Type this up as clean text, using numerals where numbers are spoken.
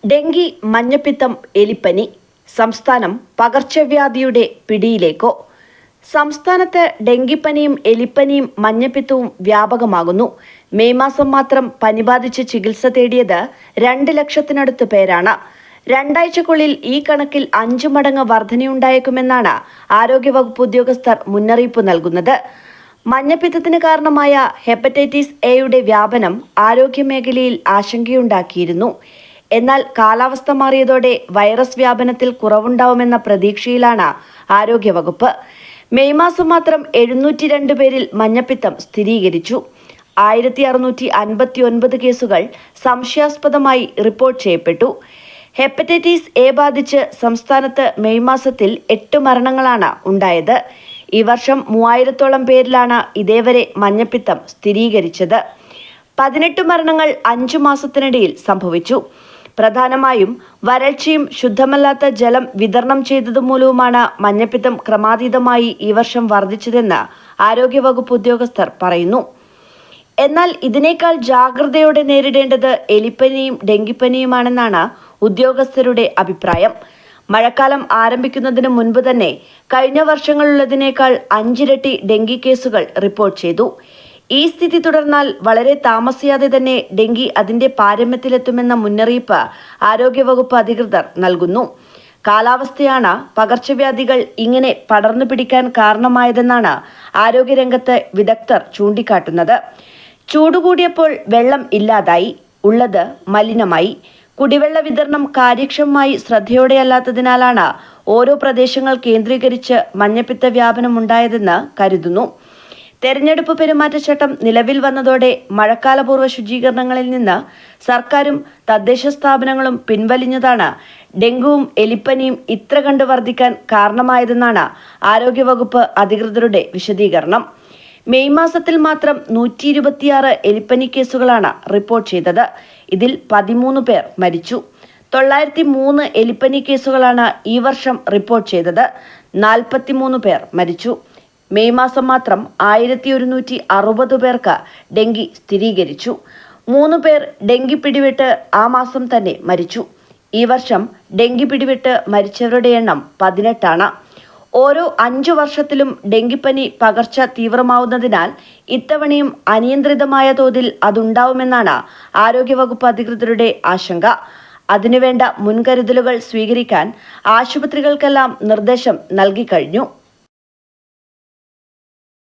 Dengue, മഞ്ഞപ്പിത്തം, എലിപ്പനി. സംസ്ഥാനം പകർച്ചവ്യാധിയുടെ പിടിയിലേക്കോ? സംസ്ഥാനത്ത് ഡെങ്കിപ്പനിയും എലിപ്പനിയും മഞ്ഞപ്പിത്തവും വ്യാപകമാകുന്നു. മെയ് മാസം മാത്രം പനി ബാധിച്ച് ചികിത്സ തേടിയത് 2 ലക്ഷത്തിനടുത്ത് പേരാണ്. രണ്ടാഴ്ചക്കുള്ളിൽ ഈ കണക്കിൽ 5 മടങ്ങ് വർധനയുണ്ടായേക്കുമെന്നാണ് ആരോഗ്യവകുപ്പ് ഉദ്യോഗസ്ഥർ മുന്നറിയിപ്പ് നൽകുന്നത്. മഞ്ഞപ്പിത്തത്തിന് കാരണമായ ഹെപ്പറ്റൈറ്റിസ് എയുടെ വ്യാപനം ആരോഗ്യമേഖലയിൽ ആശങ്കയുണ്ടാക്കിയിരുന്നു. എന്നാൽ കാലാവസ്ഥ മാറിയതോടെ വൈറസ് വ്യാപനത്തിൽ കുറവുണ്ടാവുമെന്ന പ്രതീക്ഷയിലാണ് ആരോഗ്യവകുപ്പ്. മെയ് മാസം മാത്രം 702 പേരിൽ മഞ്ഞപ്പിത്തം സ്ഥിരീകരിച്ചു. 1659 കേസുകൾ സംശയാസ്പദമായി റിപ്പോർട്ട് ചെയ്യപ്പെട്ടു. ഹെപ്പറ്റൈറ്റിസ് എ ബാധിച്ച് സംസ്ഥാനത്ത് മെയ് മാസത്തിൽ 8 മരണങ്ങളാണ് ഉണ്ടായത്. ഈ വർഷം 3000-ഓളം പേരിലാണ് ഇതേവരെ മഞ്ഞപ്പിത്തം സ്ഥിരീകരിച്ചത്. 18 മരണങ്ങൾ 5 മാസത്തിനിടയിൽ സംഭവിച്ചു. പ്രധാനമായും വരൾച്ചയും ശുദ്ധമല്ലാത്ത ജലം വിതരണം ചെയ്തതുമൂലവുമാണ് മഞ്ഞപ്പിത്തം ക്രമാതീതമായി ഈ വർഷം വർദ്ധിച്ചതെന്ന് ആരോഗ്യവകുപ്പ് ഉദ്യോഗസ്ഥർ പറയുന്നു. എന്നാൽ ഇതിനേക്കാൾ ജാഗ്രതയോടെ നേരിടേണ്ടത് എലിപ്പനിയും ഡെങ്കിപ്പനിയുമാണെന്നാണ് ഉദ്യോഗസ്ഥരുടെ അഭിപ്രായം. മഴക്കാലം ആരംഭിക്കുന്നതിന് മുൻപ് തന്നെ കഴിഞ്ഞ വർഷങ്ങളിലുള്ളതിനേക്കാൾ 5 ഇരട്ടി ഡെങ്കി കേസുകൾ റിപ്പോർട്ട് ചെയ്തു. ഈ സ്ഥിതി തുടർന്നാൽ വളരെ താമസിയാതെ തന്നെ ഡെങ്കി അതിന്റെ പാരമ്യത്തിലെത്തുമെന്ന മുന്നറിയിപ്പ് ആരോഗ്യവകുപ്പ് അധികൃതർ നൽകുന്നു. കാലാവസ്ഥയാണ് പകർച്ചവ്യാധികൾ ഇങ്ങനെ പടർന്നു പിടിക്കാൻ കാരണമായതെന്നാണ് ആരോഗ്യരംഗത്ത് വിദഗ്ധർ ചൂണ്ടിക്കാട്ടുന്നത്. ചൂടുകൂടിയപ്പോൾ വെള്ളം ഇല്ലാതായി, ഉള്ളത് മലിനമായി. കുടിവെള്ള വിതരണം കാര്യക്ഷമമായി ശ്രദ്ധയോടെയല്ലാത്തതിനാലാണ് ഓരോ പ്രദേശങ്ങൾ കേന്ദ്രീകരിച്ച് മഞ്ഞപ്പിത്ത വ്യാപനം ഉണ്ടായതെന്ന് കരുതുന്നു. തെരഞ്ഞെടുപ്പ് പെരുമാറ്റച്ചട്ടം നിലവിൽ വന്നതോടെ മഴക്കാലപൂർവ്വ ശുചീകരണങ്ങളിൽ നിന്ന് സർക്കാരും തദ്ദേശ സ്ഥാപനങ്ങളും പിൻവലിഞ്ഞതാണ് ഡെങ്കുവും എലിപ്പനിയും ഇത്ര കണ്ട് വർദ്ധിക്കാൻ കാരണമായതെന്നാണ് ആരോഗ്യവകുപ്പ് അധികൃതരുടെ വിശദീകരണം. മെയ് മാസത്തിൽ മാത്രം 126 എലിപ്പനി കേസുകളാണ് റിപ്പോർട്ട് ചെയ്തത്. ഇതിൽ 13 പേർ മരിച്ചു. 903 എലിപ്പനി കേസുകളാണ് ഈ വർഷം റിപ്പോർട്ട് ചെയ്തത്. 43 പേർ മരിച്ചു. മെയ് മാസം മാത്രം 1160 പേർക്ക് ഡെങ്കി സ്ഥിരീകരിച്ചു. 3 പേർ ഡെങ്കി പിടിവിട്ട് ആ മാസം തന്നെ മരിച്ചു. ഈ വർഷം ഡെങ്കി പിടിവിട്ട് മരിച്ചവരുടെ എണ്ണം 18 ആണ്. ഓരോ 5 വർഷത്തിലും ഡെങ്കിപ്പനി പകർച്ച തീവ്രമാവുന്നതിനാൽ ഇത്തവണയും അനിയന്ത്രിതമായ തോതിൽ അതുണ്ടാവുമെന്നാണ് ആരോഗ്യവകുപ്പ് അധികൃതരുടെ ആശങ്ക. അതിനുവേണ്ട മുൻകരുതലുകൾ സ്വീകരിക്കാൻ ആശുപത്രികൾക്കെല്ലാം നിർദ്ദേശം നൽകിക്കഴിഞ്ഞു.